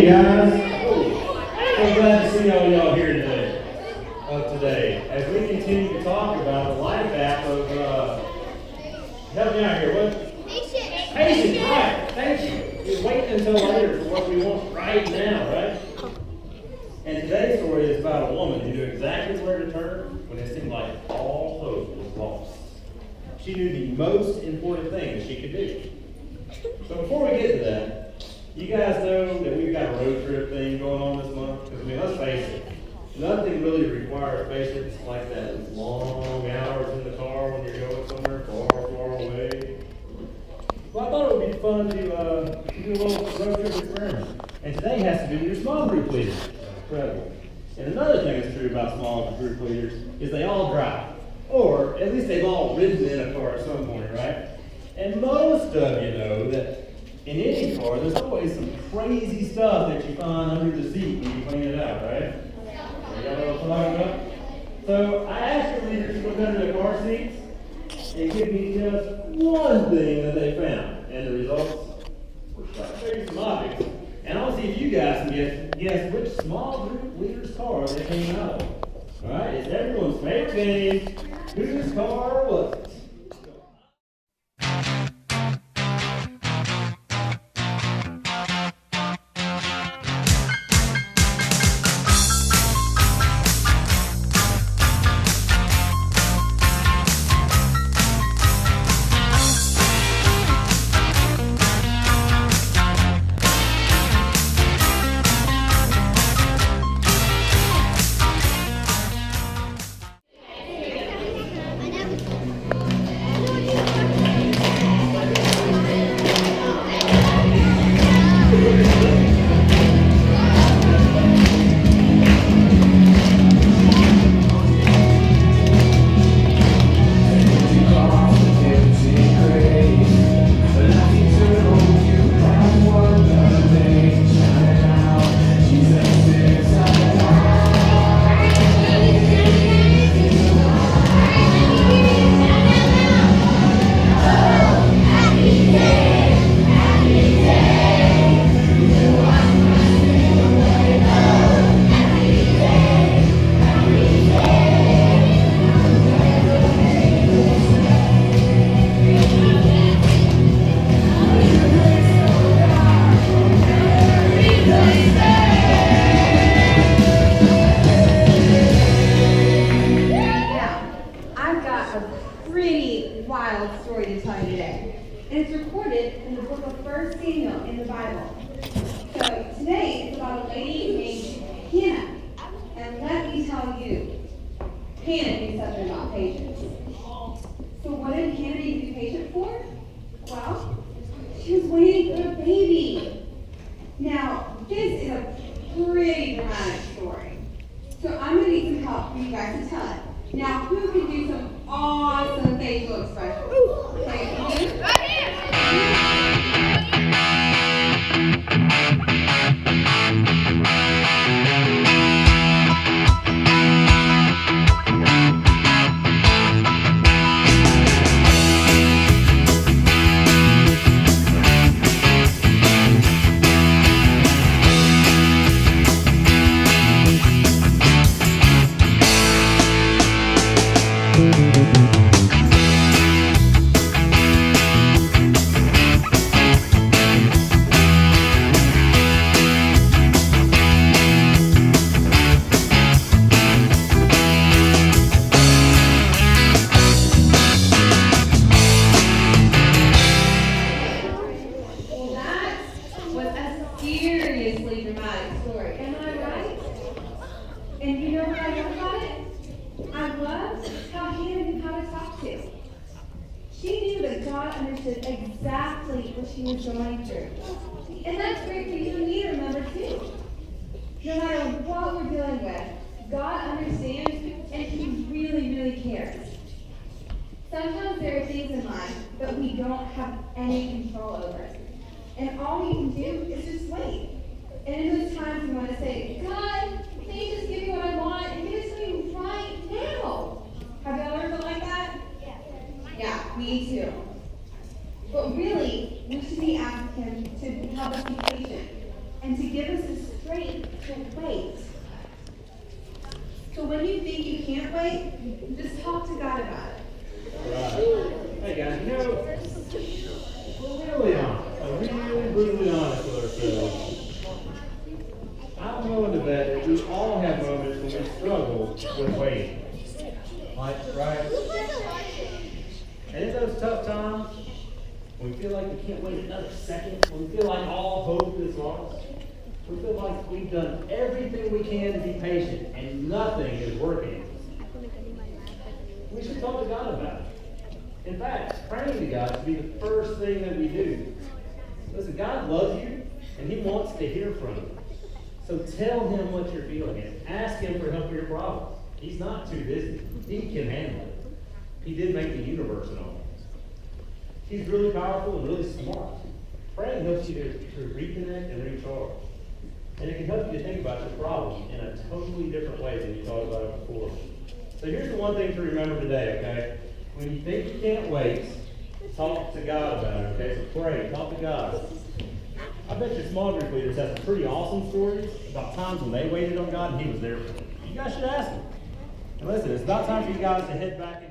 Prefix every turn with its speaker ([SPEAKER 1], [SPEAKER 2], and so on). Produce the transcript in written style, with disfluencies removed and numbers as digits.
[SPEAKER 1] Hey guys, so glad to see all y'all here today. As we continue to talk about the life app of, help me out here, what? Patience, right, thank you. You're waiting until later for what we want right now, right? And today's story is about a woman who knew exactly where to turn when it seemed like all hope was lost. She knew the most important thing that she could do. So before we get to that, you guys know that we've got a road trip thing going on this month? Because, I mean, let's face it, nothing really requires patience like that long hours in the car when you're going somewhere far away. Well, I thought it would be fun to do a little road trip experiment. And today has to do with your small group leaders. Incredible. And another thing that's true about small group leaders is they all drive. Or at least they've all ridden in a car at some point, right? And most of you know that in any car, there's always some crazy stuff that you find under the seat when you clean it out, right? You know what I'm talking about? So I asked your leaders to look under their car seats and give me just one thing that they found. And the results were pretty some obvious. And I want to see if you guys can guess which small group leader's car they came out of. Alright, it's everyone's favorite game. Whose car was it?
[SPEAKER 2] Me too. But really, we should be asking Him to help us be patient and to give us the can't wait. So when you think you can't wait, just talk to God about it.
[SPEAKER 1] Right. Hey guys, you know, we're really honest. Really brutally honest with ourselves. I'm willing to bet that we all have moments when we struggle with waiting. Like, right? And in those tough times, when we feel like we can't wait another second, when we feel like all hope is lost, we feel like we've done everything we can to be patient and nothing is working, we should talk to God about it. In fact, praying to God should be the first thing that we do. Listen, God loves you, and He wants to hear from you. So tell Him what you're feeling and ask Him for help with your problems. He's not too busy. He can handle it. He did make the universe and all. He's really powerful and really smart. Praying helps you to reconnect and recharge. And it can help you to think about your problem in a totally different way than you thought about it before. So here's the one thing to remember today, okay? When you think you can't wait, talk to God about it, okay? So pray, talk to God. I bet your small group leaders have some pretty awesome stories about times when they waited on God and He was there for them. You guys should ask them. And listen, it's about time for you guys to head back